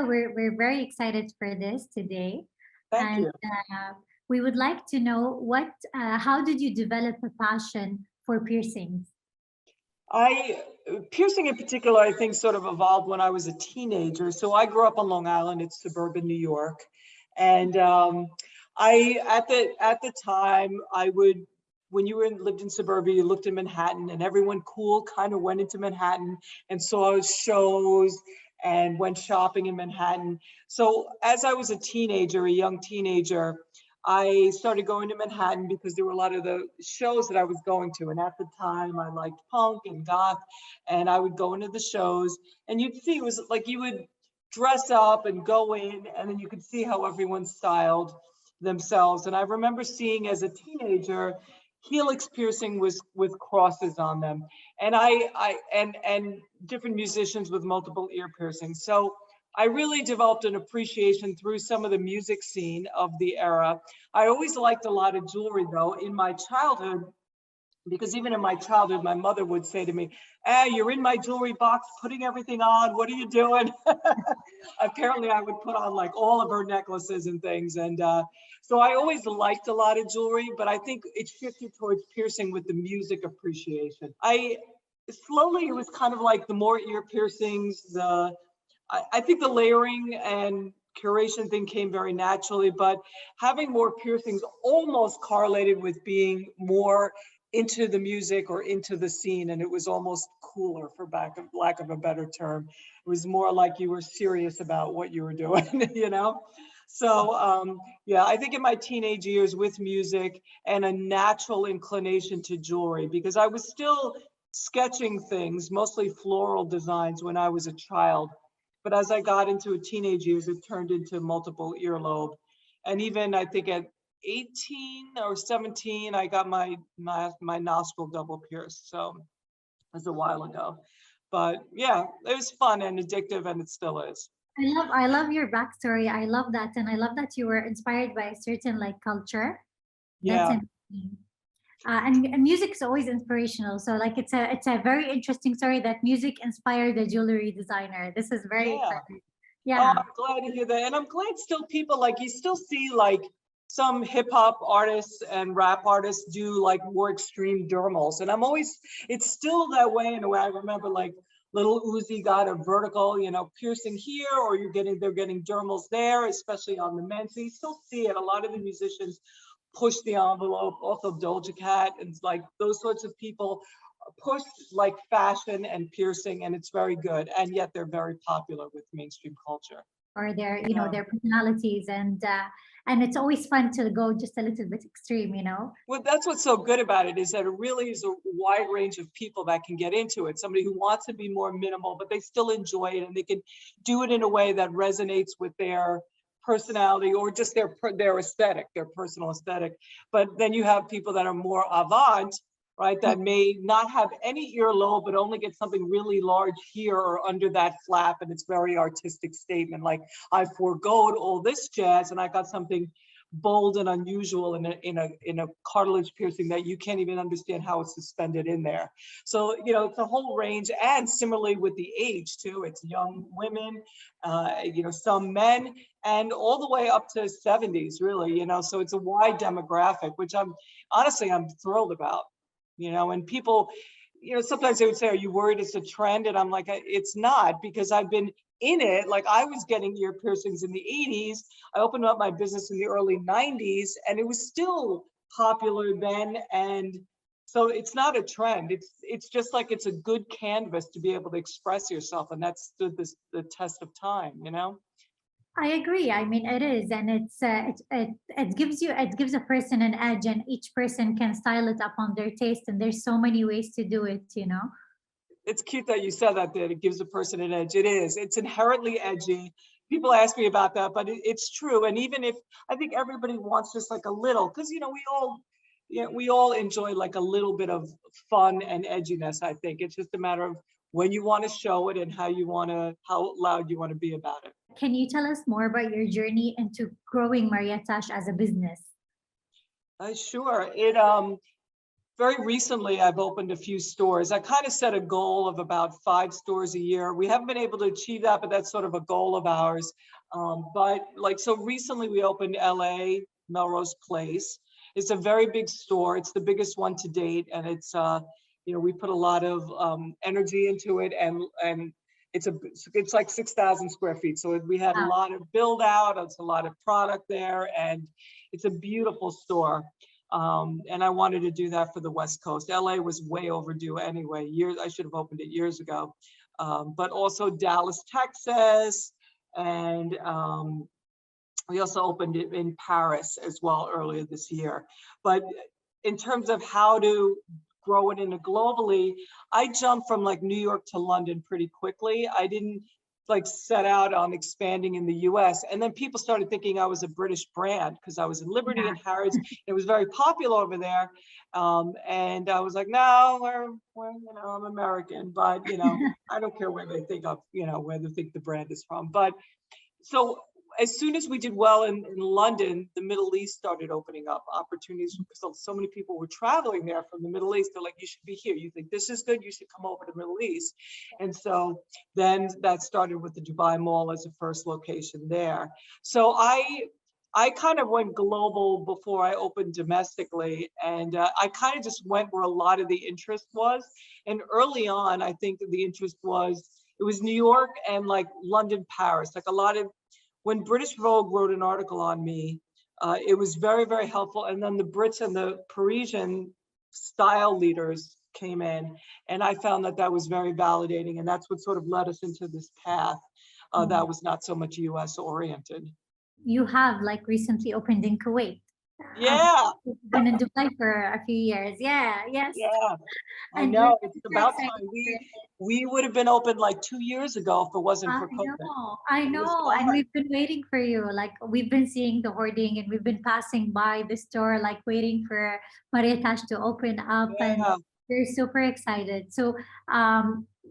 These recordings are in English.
Maria, we're very excited for this today. Thank And you. we would like to know how did you develop a passion for piercings? I Piercing in particular, I think sort of evolved when I was a teenager. So I grew up on Long Island, it's suburban New York, and I at the time I would when you lived in suburbia, you looked in Manhattan, and everyone cool kind of went into Manhattan and saw shows and went shopping in Manhattan. So as I was a teenager, a young teenager, I started going to Manhattan because there were a lot of the shows that I was going to. And at the time, I liked punk and goth, and I would go into the shows, and you'd see it was like you would dress up and go in, and then you could see how everyone styled themselves. And I remember seeing as a teenager helix piercing was with crosses on them, and and different musicians with multiple ear piercings. So I really developed an appreciation through some of the music scene of the era. I always liked a lot of jewelry though in my childhood, because even in my childhood, my mother would say to me, "Hey, you're in my jewelry box, putting everything on. What are you doing?" Apparently, I would put on like all of her necklaces and things. And so I always liked a lot of jewelry, but I think it shifted towards piercing with the music appreciation. I slowly, it was kind of like the more ear piercings, I think the layering and curation thing came very naturally, but having more piercings almost correlated with being more into the music or into the scene. And it was almost cooler, for lack of a better term. It was more like you were serious about what you were doing, you know? So, yeah, I think in my teenage years with music and a natural inclination to jewelry, because I was still sketching things, mostly floral designs when I was a child. But as I got into teenage years, it turned into multiple earlobe. And even I think at 18 or 17, I got my nostril double pierced. So it was a while ago. But yeah, it was fun and addictive, and it still is. I love your backstory. I love that, and I love that you were inspired by a certain like culture. That's Yeah, interesting. And music is always inspirational. So like it's a very interesting story that music inspired the jewelry designer. This is very yeah. exciting. Oh, Yeah. I'm glad to hear that. And I'm glad still people like you still see like some hip hop artists and rap artists do like more extreme dermals. And it's still that way in a way. I remember like Little Uzi got a vertical, piercing here, or they're getting dermals there, especially on the men. So you still see it. A lot of the musicians push the envelope. Also Doja Cat and like those sorts of people push like fashion and piercing, and it's very good. And yet they're very popular with mainstream culture. Or their Yeah. their personalities, and it's always fun to go just a little bit extreme. Well, that's what's so good about it is that it really is a wide range of people that can get into it. Somebody who wants to be more minimal, but they still enjoy it, and they can do it in a way that resonates with their personality or just their aesthetic, their personal aesthetic. But then you have people that are more avant, right? That may not have any earlobe, but only get something really large here or under that flap, and it's very artistic statement. Like I foregoed all this jazz, and I got something bold and unusual in a cartilage piercing that you can't even understand how it's suspended in there. So it's a whole range, and similarly with the age too. It's young women, some men, and all the way up to 70s, really. So it's a wide demographic, which I'm thrilled about. And people, sometimes they would say, "Are you worried it's a trend?" And I'm like, it's not, because I've been in it. Like I was getting ear piercings in the 80s. I opened up my business in the early 90s, and it was still popular then. And so it's not a trend. It's just like it's a good canvas to be able to express yourself, and that stood the test of time. I agree. I mean, it is, and it gives a person an edge, and each person can style it up on their taste. And there's so many ways to do it. It's cute that you said that it gives a person an edge. It is. It's inherently edgy. People ask me about that, but it's true. And even if I think everybody wants just like a little, because we all enjoy like a little bit of fun and edginess. I think it's just a matter of when you want to show it and how loud you want to be about it. Can you tell us more about your journey into growing Maria Tash as a business? Sure. very recently, I've opened a few stores. I kind of set a goal of about 5 stores a year. We haven't been able to achieve that, but that's sort of a goal of ours. But like, so recently we opened LA, Melrose Place. It's a very big store. It's the biggest one to date. And it's, we put a lot of energy into it, and it's like 6,000 square feet. So we had a Wow. lot of build out, it's a lot of product there, and it's a beautiful store. And I wanted to do that for the West Coast. LA was way overdue anyway. I should have opened it years ago. But also Dallas, Texas, and we also opened it in Paris as well earlier this year. But in terms of how to grow it into globally, I jumped from like New York to London pretty quickly. I didn't like set out on expanding in the US. And then people started thinking I was a British brand because I was in Liberty Yeah. and Harrods. It was very popular over there. And I was like, no, I'm American, but I don't care where they think of, where they think the brand is from. But so as soon as we did well in London, the Middle East started opening up opportunities because so many people were traveling there from the Middle East. They're like, you should be here. You think this is good? You should come over to the Middle East. And so then that started with the Dubai Mall as a first location there. So I kind of went global before I opened domestically, and I kind of just went where a lot of the interest was. And early on, I think the interest was, it was New York and like London, Paris, like a lot of, when British Vogue wrote an article on me, it was very, very helpful. And then the Brits and the Parisian style leaders came in, and I found that was very validating. And that's what sort of led us into this path that was not so much US oriented. You have like recently opened in Kuwait. I've Yeah, been in Dubai for a few years. Yeah, yes. yeah. I And you're know, it's super about excited time. for it. We would have been open like 2 years ago if it wasn't I for COVID. I It was know. And hard. we've been waiting for you. Like we've been seeing the hoarding and we've been passing by the store, like waiting for Maria Tash to open up, and Yeah. we're super excited. So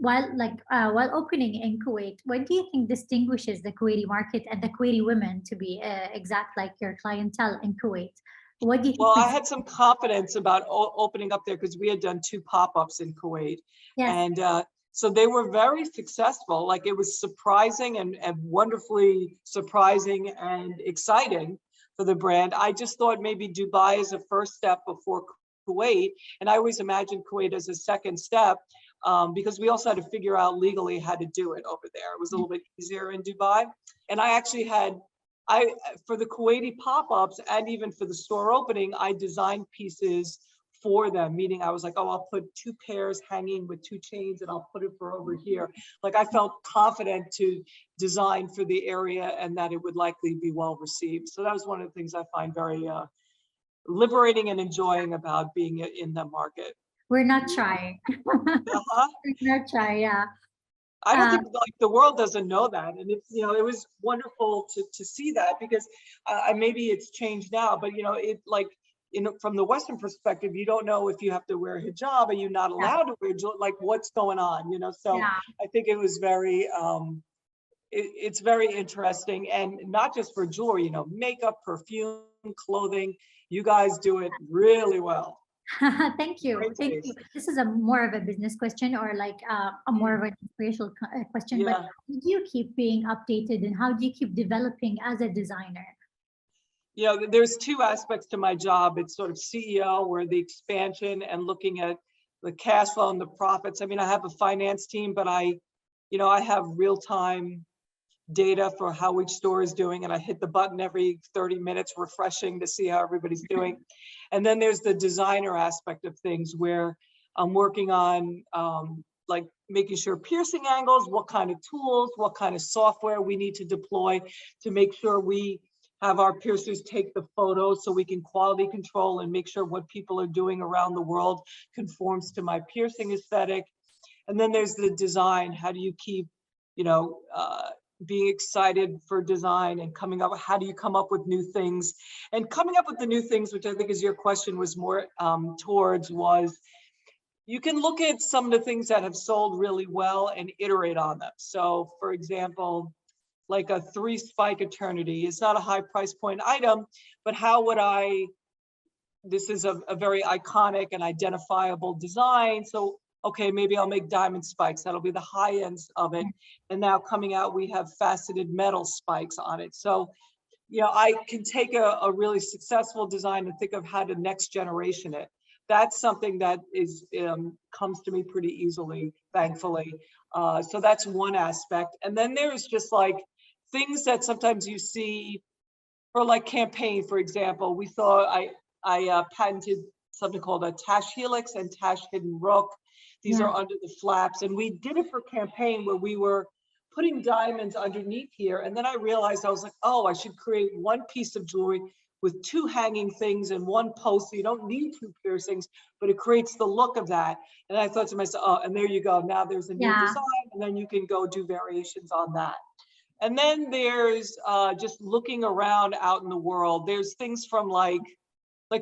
while opening in Kuwait, what do you think distinguishes the Kuwaiti market and the Kuwaiti women, to be exact, like your clientele in Kuwait? What do you think Well, I makes had some confidence about opening up there because we had done 2 pop-ups in Kuwait. yes. And so they were very successful. Like it was surprising and wonderfully surprising and exciting for the brand. I just thought maybe Dubai is a first step before Kuwait. And I always imagined Kuwait as a second step because we also had to figure out legally how to do it over there. It was a little bit easier in Dubai. And I actually had for the Kuwaiti pop-ups and even for the store opening, I designed pieces for them, meaning I was like, oh, I'll put 2 pairs hanging with 2 chains and I'll put it for over here. Like I felt confident to design for the area and that it would likely be well received. So that was one of the things I find very liberating and enjoying about being in the market. We're not shy. Uh-huh. We're not shy, yeah. I don't Uh, think like the world doesn't know that, and it's it was wonderful to see that because maybe it's changed now, but it like from the Western perspective, you don't know if you have to wear a hijab, are you not yeah, allowed to wear like what's going on, So yeah. I think it was very it's very interesting, and not just for jewelry, makeup, perfume, clothing. You guys do it really well. Thank you. Great Thank you. taste. This is a more of a business question, or like a more of Mm, an inspirational question, but yeah. how do you keep being updated and how do you keep developing as a designer? There's 2 aspects to my job. It's sort of CEO, where the expansion and looking at the cash flow and the profits. I mean, I have a finance team, but I have real-time data for how each store is doing, and I hit the button every 30 minutes, refreshing to see how everybody's doing. And then there's the designer aspect of things where I'm working on like making sure piercing angles, what kind of tools, what kind of software we need to deploy to make sure we have our piercers take the photos so we can quality control and make sure what people are doing around the world conforms to my piercing aesthetic. And then there's the design. How do you keep, being excited for design and coming up? How do you come up with new things? And coming up with the new things, which I think is your question was more towards, was you can look at some of the things that have sold really well and iterate on them. So for example, like a 3-spike eternity is not a high price point item, but how would I this is a very iconic and identifiable design. So, okay, maybe I'll make diamond spikes. That'll be the high ends of it. And now coming out, we have faceted metal spikes on it. So, you know, I can take a really successful design and think of how to next generation it. That's something that is comes to me pretty easily, thankfully. So that's one aspect. And then there's just like things that sometimes you see for like campaign, for example, we saw I patented something called a Tash helix and Tash hidden rook. These Yeah. are under the flaps, and we did it for campaign where we were putting diamonds underneath here. And then I realized, I was like, oh, I should create one piece of jewelry with two hanging things and one post. So you don't need two piercings, but it creates the look of that. And I thought to myself, oh, and there you go. Now there's a new Yeah. design, and then you can go do variations on that. And then there's just looking around out in the world. There's things from like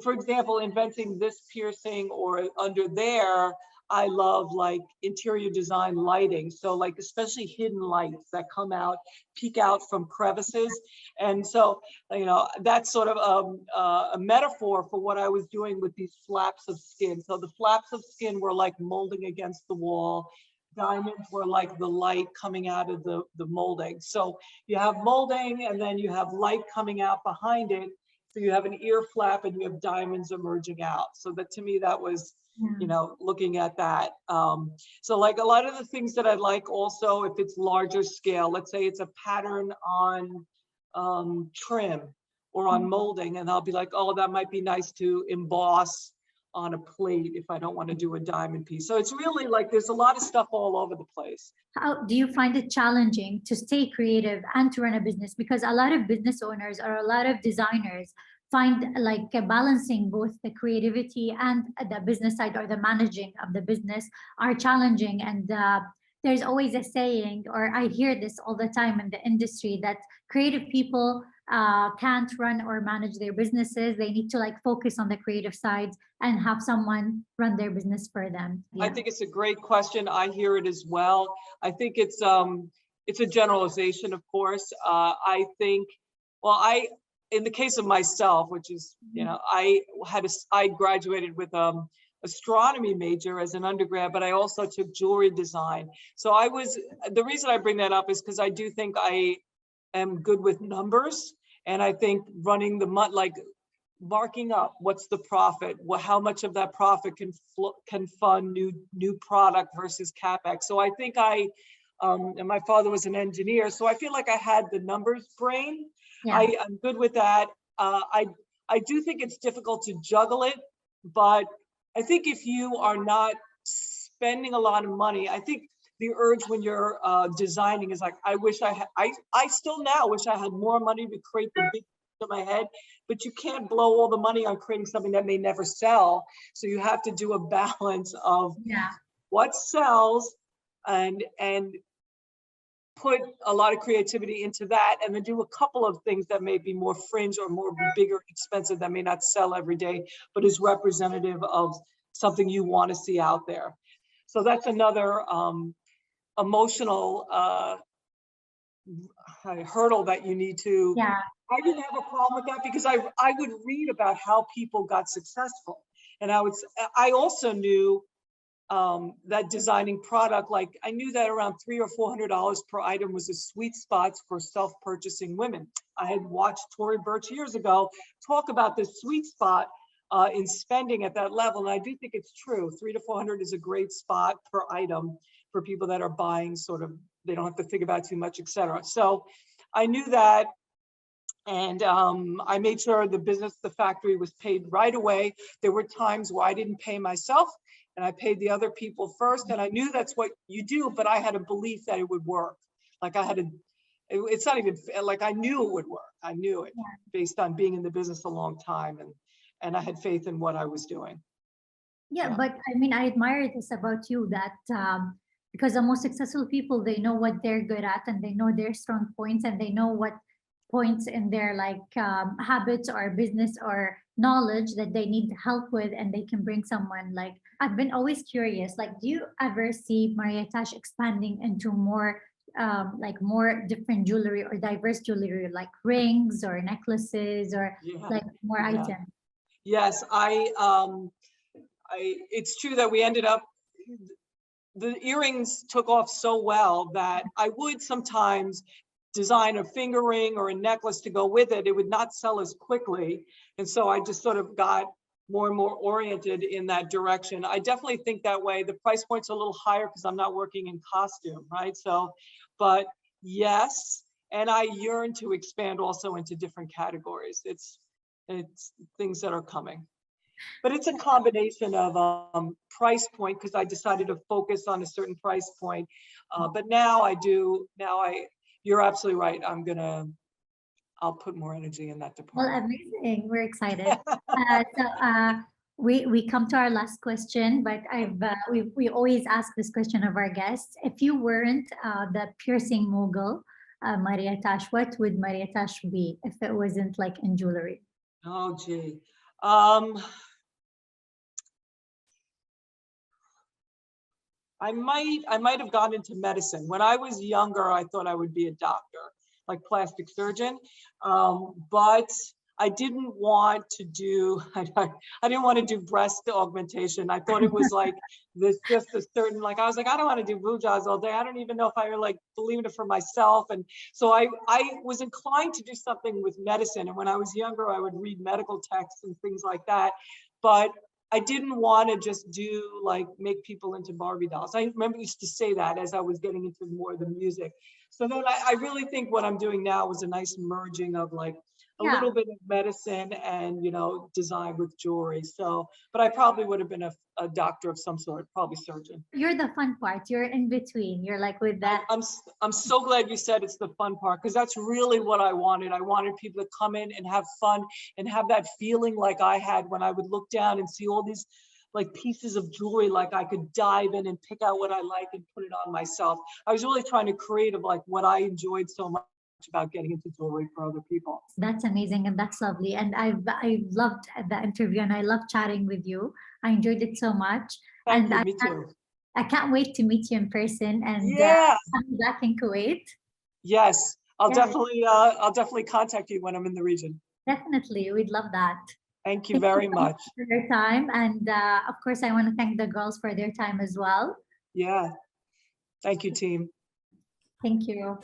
for example, inventing this piercing or under there. I love like interior design lighting. So like especially hidden lights that come out, peek out from crevices. And so, you know, that's sort of a metaphor for what I was doing with these flaps of skin. So the flaps of skin were like molding against the wall. Diamonds were like the light coming out of the molding. So you have molding and then you have light coming out behind it. So you have an ear flap and you have diamonds emerging out. So that to me, that was, you know, looking at that. So like a lot of the things that I like also, if it's larger scale, let's say it's a pattern on trim or on molding, and I'll be like, oh, that might be nice to emboss on a plate if I don't want to do a diamond piece. So it's really like there's a lot of stuff all over the place. How do you find it challenging to stay creative and to run a business? Because a lot of business owners or a lot of designers find like balancing both the creativity and the business side or the managing of the business are challenging. And there's always a saying, or I hear this all the time in the industry, that creative people can't run or manage their businesses. They need to like focus on the creative side and have someone run their business for them. Yeah. I think it's a great question. I hear it as well. I think it's a generalization, of course. I think, well, in the case of myself, which is, you know, I graduated with astronomy major as an undergrad, but I also took jewelry design. So the reason I bring that up is because I do think I am good with numbers. And I think running the like marking up what's the profit, how much of that profit can fund new product versus capex. So I think and my father was an engineer, so I feel like I had the numbers brain. Yeah. I'm good with that. I do think it's difficult to juggle it, but I think if you are not spending a lot of money, I think the urge when you're designing is like, I still now wish I had more money to create the big in my head, but you can't blow all the money on creating something that may never sell. So you have to do a balance of what sells and put a lot of creativity into that, and then do a couple of things that may be more fringe or more bigger, expensive, that may not sell every day, but is representative of something you want to see out there. So that's another emotional hurdle that you need to. I didn't have a problem with that because I would read about how people got successful, and I also knew that designing product, like I knew that around $300 or $400 per item was a sweet spot for self-purchasing women. I had watched Tory Burch years ago talk about the sweet spot in spending at that level, and I do think it's true. $300 to $400 is a great spot per item for people that are buying sort of, they don't have to think about too much, etc. So I knew that. And I made sure the factory was paid right away. There were times where I didn't pay myself and I paid the other people first. And I knew that's what you do, but I had a belief that it would work. Like it's not even like I knew it would work. I knew it based on being in the business a long time. And I had faith in what I was doing. Yeah, but I mean, I admire this about you, that because the most successful people, they know what they're good at and they know their strong points and they know what points in their like habits or business or knowledge that they need help with, and they can bring someone. Like, I've been always curious, like, do you ever see Maria Tash expanding into more like more different jewelry or diverse jewelry, like rings or necklaces or like more items? Yes, it's true that we ended up, the earrings took off so well that I would sometimes design a finger ring or a necklace to go with it. It would not sell as quickly. And so I just sort of got more and more oriented in that direction. I definitely think that way. The price point's a little higher because I'm not working in costume, right? So, but yes, and I yearn to expand also into different categories. It's things that are coming. But it's a combination of price point, because I decided to focus on a certain price point. But now you're absolutely right. I'll put more energy in that Well, department. amazing. We're excited. We come to our last question, but we always ask this question of our guests. If you weren't the piercing mogul, Maria Tash, what would Maria Tash be if it wasn't like in jewelry? Oh, gee. Um, I might have gone into medicine. When I was younger, I thought I would be a doctor, like plastic surgeon. But I didn't want to do, I didn't want to do breast augmentation. I thought it was like this, just a certain, like, I was like, I don't want to do blue jaws all day. I don't even know if I like believe it for myself. And so I was inclined to do something with medicine. And when I was younger, I would read medical texts and things like that. But I didn't want to just do like make people into Barbie dolls. I remember I used to say that as I was getting into more of the music. So then I really think what I'm doing now was a nice merging of like a Yeah. little bit of medicine and, design with jewelry. So, but I probably would have been a doctor of some sort, probably surgeon. You're the fun part. You're in between. You're like with that. I'm so glad you said it's the fun part, because that's really what I wanted. I wanted people to come in and have fun and have that feeling like I had when I would look down and see all these like pieces of jewelry, like I could dive in and pick out what I like and put it on myself. I was really trying to create of like what I enjoyed so much about getting into jewelry for other people. That's amazing and that's lovely. And I loved the interview and I love chatting with you. I enjoyed it so much. Thank And you, me too. I can't wait to meet you in person and Yeah, come back in Kuwait. yes. I'll Yeah, definitely contact you when I'm in the region. definitely. We'd love that. Thank you Thank you very so much much. for your time. And of course, I want to thank the girls for their time as well. Yeah. Thank you, team. Thank you.